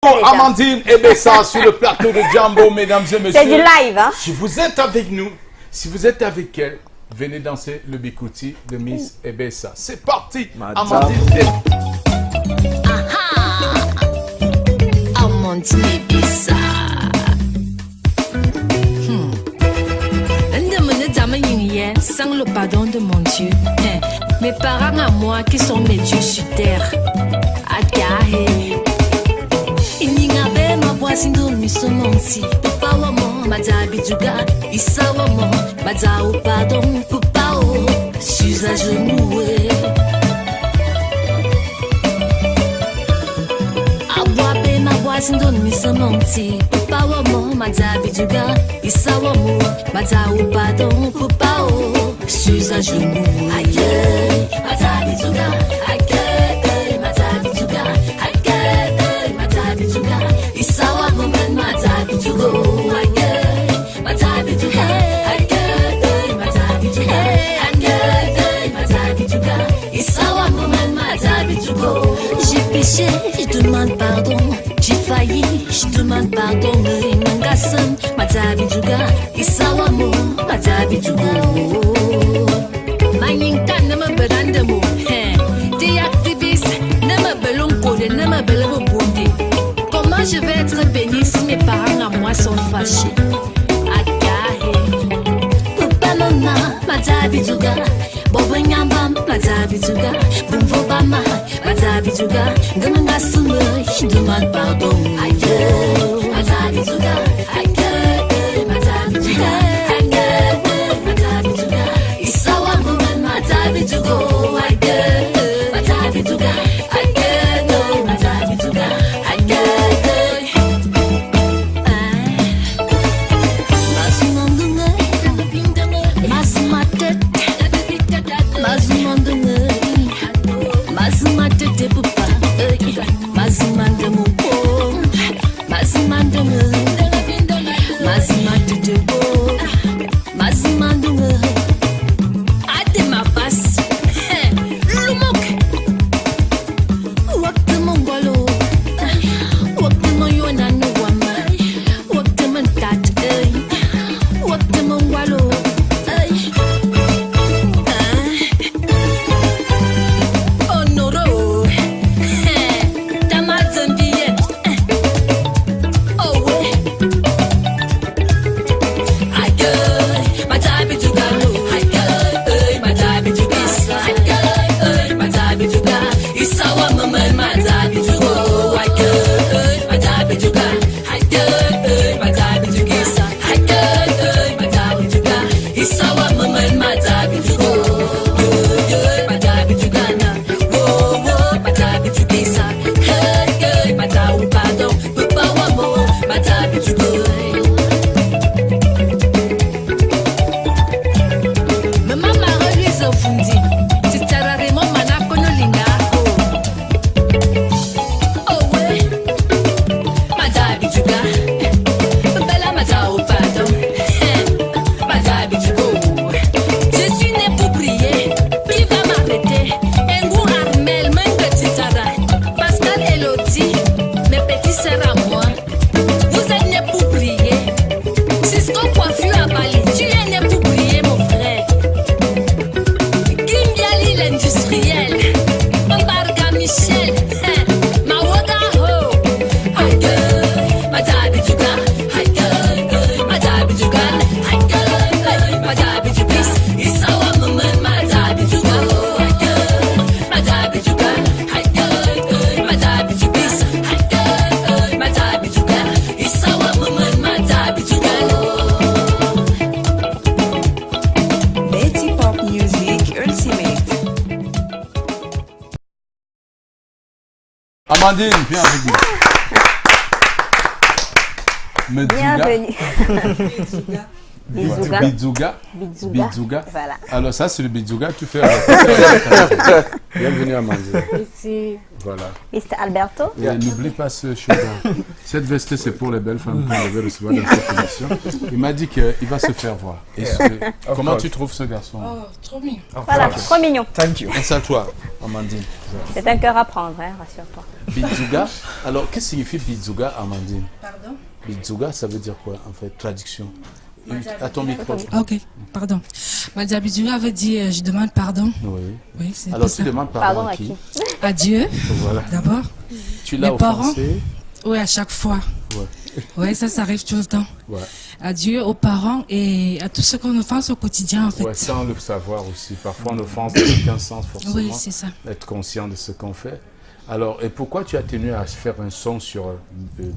Bon, Amandine et Bessa sur le plateau de Jambo, mesdames et messieurs. C'est du live, hein? Si vous êtes avec nous, si vous êtes avec elle, venez danser le Bikouti de Miss Ebessa. C'est parti, Amandine. Amandine Ebessa. Sans le pardon de mon Dieu, mes parents à moi qui sont mes dieux sur terre. Agahe. Iningabe mabwasindo misomonsi. Papa wamo madabiduga. Isa wamo madao pardon pupao. Suis à genoux. Abwabe mabwasindo misomonsi. Papa wamo madabiduga. Isa wamo madao pardon pupao. Suis à genoux. Aïe, madabiduga. Aïe, madabiduga. Aïe, madabiduga. Isawa woman madabidugo. Aïe, madabiduga. Aïe, madabiduga. Aïe, madabiduga. Isawa woman madabidugo. J'ai péché, je demande pardon. J'ai failli, je demande pardon. Mangasan madabiduga. Isawa mo madabidugo. Mayinka nama beranda mo, t'es activiste, nama belon code, nama belon bondé. Comment je vais être béni si mes parents à moi sont fâchés? Agahe, papa mama, madabiduga, bobo nyamba, madabiduga, bumvo bama, madabiduga, gamanga sume, je demande pardon. Aïe, madabiduga, aïe, madabiduga. To go, I get it. My time to go, I get it. My time to go, I get it. Masumandunga, masumatet, masumandunga, masumatet pupa, masumandamu, masumandunga, masumatet pupa, masumandunga. Amandine, viens avec nous. Bienvenue. Bizouga. Bizouga. Bizouga. Bizouga. Voilà. Alors ça, c'est le Bizouga. Tu fais... Bienvenue à Amandine. Ici, Voilà. Mr. Alberto. Et n'oublie pas ce cheveu. Cette veste, c'est pour les belles femmes qu'on devait recevoir dans cette émission. Il m'a dit qu'il va se faire voir. Et comment tu trouves ce garçon? Oh, trop bien. Voilà, trop mignon. Thank you. Installe-toi, Amandine. C'est un cœur à prendre, hein, rassure-toi. Bizouga. Alors, qu'est-ce que signifie Bizouga, Amandine? Pardon? Bizouga, ça veut dire quoi, en fait? Traduction. À ton micro. Ok, pardon. Madia Bizouga veut dire je demande pardon. Oui. Oui, c'est Alors, ça. tu demandes pardon Pardon à qui? À Dieu, Voilà. d'abord. Tu l'as Mes parents. offensé? Oui, à chaque fois. Ouais. Oui, ça arrive tout le temps. Ouais. À Dieu, aux parents et à tout ce qu'on offense au quotidien, en fait. Ouais, sans le savoir aussi. Parfois, on offense quelqu'un sans forcément Oui, c'est ça. être conscient de ce qu'on fait. Alors, et pourquoi tu as tenu à faire un son sur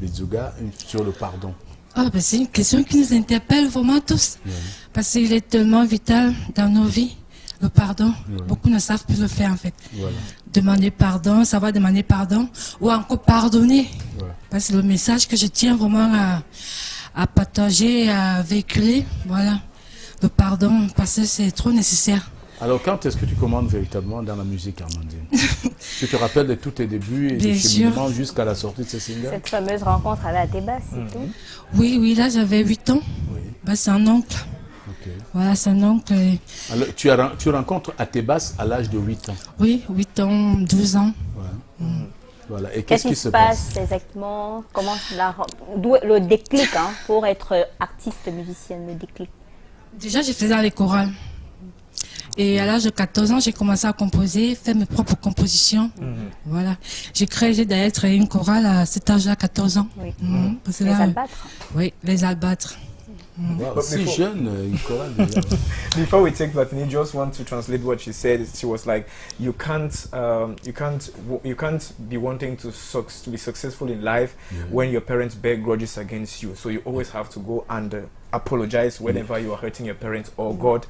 Bizouga, sur le pardon? Oh, ben, c'est une question qui nous interpelle vraiment tous. Parce qu'il est tellement vital dans nos vies. Le pardon, beaucoup ne savent plus le faire en fait. Voilà. Demander pardon, savoir demander pardon ou encore pardonner. Ouais. Parce que le message que je tiens vraiment à partager, à véhiculer, voilà, le pardon, parce que c'est trop nécessaire. Alors, quand est-ce que tu commandes véritablement dans la musique, Amandine? Tu te rappelles de tous tes débuts et Bien du sûr. cheminement jusqu'à la sortie de ce single? Cette fameuse rencontre avec Ateba, c'est tout. Oui, là j'avais 8 ans. Oui. Ben, c'est un oncle. Ok. Voilà, c'est un oncle. Alors, tu rencontres Atebas à l'âge de 8 ans. Oui, 8 ans, 12 ans. Ouais. Voilà. Et Qu'est-ce qui se passe exactement? Comment d'où le déclic pour être artiste, musicienne, le déclic? Déjà, je faisais dans les chorales. Et à l'âge de 14 ans, j'ai commencé à composer, faire mes propres compositions. Voilà. J'ai d'ailleurs créé une chorale à cet âge-là, 14 ans. Oui. Parce que Les là, Albattres. oui, les Albâtres. Wow, But si before- jeune, une chorale déjà. Before we take that, I just want to translate what she said. She was like, you can't be wanting to be successful in life when your parents bear grudges against you. So you always have to go and apologize whenever you are hurting your parents or God,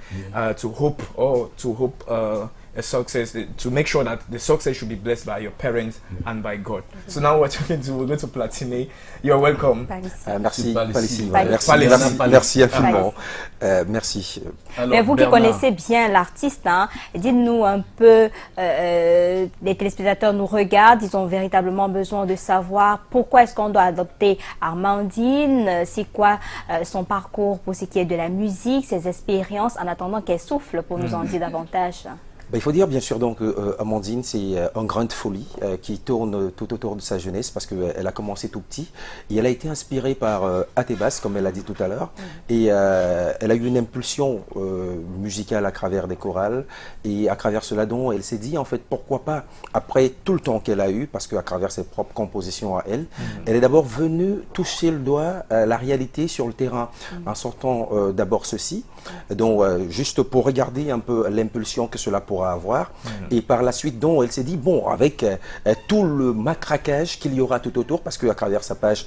to hope a success, to make sure that the success should be blessed by your parents and by God. So now we're go to Platine. You're welcome. Par ici. Merci, Pas ici. Palissy. Pas Merci, ici. merci, Pas merci ici. infiniment. Merci. Alors, Mais vous qui Bernard, connaissez bien l'artiste, dites-nous un peu, les téléspectateurs nous regardent, ils ont véritablement besoin de savoir pourquoi est-ce qu'on doit adopter Armandine, c'est quoi son parcours pour ce qui est de la musique, ses expériences, en attendant qu'elle souffle pour nous en dire davantage. Il faut dire bien sûr donc Amandine, c'est un grain de folie qui tourne tout autour de sa jeunesse parce qu'elle a commencé tout petit et elle a été inspirée par Atebas comme elle l'a dit tout à l'heure et elle a eu une impulsion musicale à travers des chorales et à travers cela dont elle s'est dit en fait pourquoi pas après tout le temps qu'elle a eu parce qu'à travers ses propres compositions à elle, elle est d'abord venue toucher le doigt la réalité sur le terrain en sortant d'abord ceci donc juste pour regarder un peu l'impulsion que cela pourra avoir et par la suite donc elle s'est dit bon avec tout le matraquage qu'il y aura tout autour parce qu'à travers sa page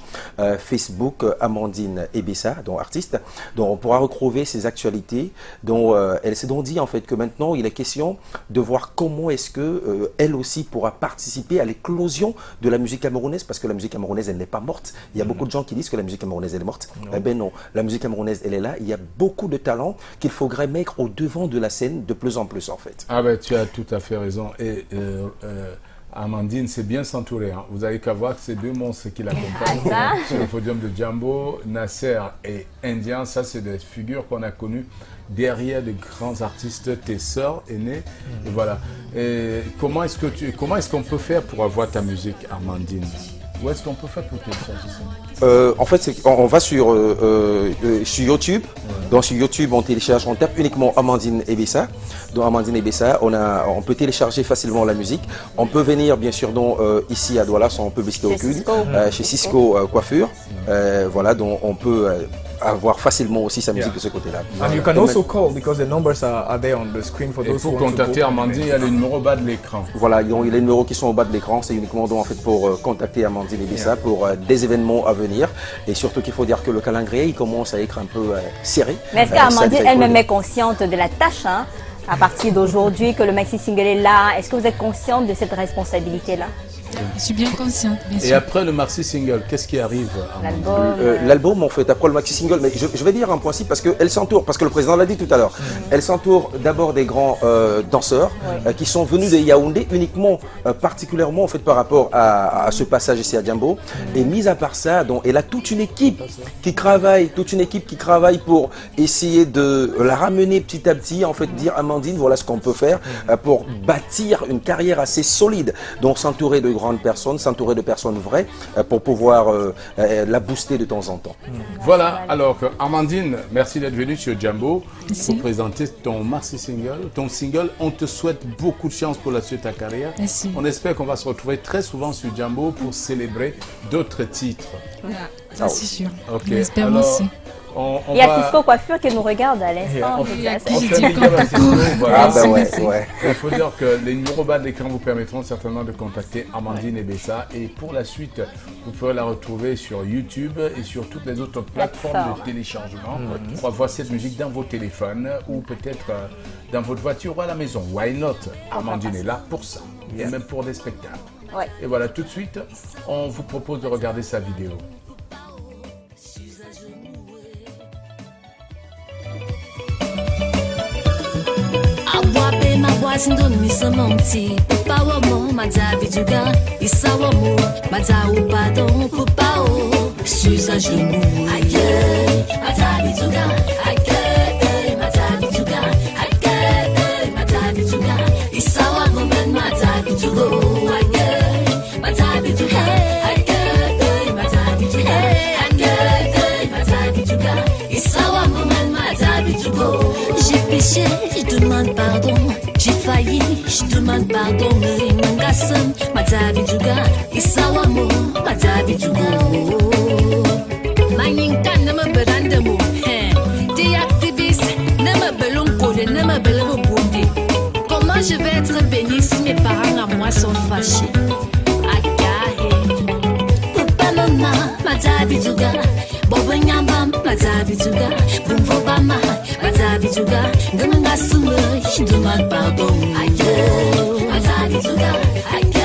Facebook Amandine Ebessa donc artiste donc on pourra retrouver ses actualités donc elle s'est donc dit en fait que maintenant il est question de voir comment est-ce que elle aussi pourra participer à l'éclosion de la musique camerounaise parce que la musique camerounaise elle n'est pas morte il y a beaucoup de gens qui disent que la musique camerounaise elle est morte eh ben non la musique camerounaise elle est là il y a beaucoup de talents qu'il faudrait mettre au devant de la scène de plus en plus en fait. Ah ben, tu as tout à fait raison. Et Amandine, c'est bien s'entourer. Hein. Vous avez qu'à voir que ces deux monstres qui l'accompagnent sur le podium de Djambo, Nasser et Indien, ça c'est des figures qu'on a connues derrière des grands artistes, tes sœurs aînées. Et voilà. Et comment est-ce qu'on peut faire pour avoir ta musique, Amandine? Où est-ce qu'on peut faire pour télécharger ça? En fait, on va sur YouTube. Donc sur YouTube, on télécharge, on tape uniquement Amandine Ebessa. Donc Amandine Ebessa, on peut télécharger facilement la musique. On peut venir bien sûr donc, ici à Douala, sans publicité aucune, chez Cisco Coiffure. Voilà, donc on peut avoir facilement aussi sa musique de ce côté-là. And you can also call because the numbers are there on the screen for Et those pour who want to contacter go. Amandine, il y a le numéro bas de l'écran. Voilà, donc il y a les numéros qui sont au bas de l'écran, c'est uniquement donc, en fait, pour contacter Amandine Ebessa pour des événements à venir. Et surtout qu'il faut dire que le calendrier il commence à être un peu serré. Mais est-ce qu'Amandine elle-même est consciente de la tâche à partir d'aujourd'hui que le maxi single est là? Est-ce que vous êtes consciente de cette responsabilité-là? Je suis bien consciente, bien Et sûr. après le maxi single, qu'est-ce qui arrive Amandine? L'album, en fait, après le maxi single, mais je vais dire un principe parce qu'elle s'entoure, parce que le président l'a dit tout à l'heure, elle s'entoure d'abord des grands danseurs qui sont venus de Yaoundé uniquement, particulièrement en fait par rapport à ce passage ici à Djambo. Et mis à part ça, donc, elle a toute une équipe qui travaille, pour essayer de la ramener petit à petit, en fait, dire Amandine, voilà ce qu'on peut faire pour bâtir une carrière assez solide. Donc s'entourer de grandes personnes, s'entourer de personnes vraies pour pouvoir la booster de temps en temps. Voilà, alors Amandine, merci d'être venue sur Djambo Merci. pour présenter ton maxi single, ton single. On te souhaite beaucoup de chance pour la suite de ta carrière. Merci. On espère qu'on va se retrouver très souvent sur Djambo pour célébrer d'autres titres. Ça, c'est sûr. Ok, J'espère alors, aussi. on Il y a va- Cisco Coiffure qui nous regarde à l'instant. on Je fait- dis ça. on J'ai fait dit un big up à Cisco, voilà. Ah ben Merci. ouais. Il faut dire que les numéros bas de l'écran vous permettront certainement de contacter Amandine et Bessa. Et pour la suite, vous pourrez la retrouver sur YouTube et sur toutes les autres plateformes de téléchargement. On va voir cette musique dans vos téléphones ou peut-être dans votre voiture ou à la maison. Why not? Amandine est là pour ça. Et même pour des spectacles. Ouais. Et voilà, tout de suite, on vous propose de regarder sa vidéo. Awabe mabwasindo misamonti Papa wamo madzabi juga Isa wamo madzaou pardon Pupao suis à genoux Aïe madzabi juga Aïe madzabi juga Aïe madzabi juga Isa wamo ben madzabi juga Aïe madzabi juga Aïe madzabi juga Aïe madzabi juga Isa wamo ben madzabi juga J'ai péché, je demande pardon. J'ai failli, je demande pardon. Mangasam, Madzabi Juga, Isawamo, Madzabi Juga. Maninkan, nama berandemu. Des activistes, nama belum kode, nama belum bondi. Comment je vais être béni si mes parents à moi sont fâchés? Akahe, Papa Mama, Madzabi Juga. Bobo Nyambam, Madzabi Juga. Bumvo Bama, Madzabi Juga. Demande pardon. Aïe, Madzabi Juga. Aïe.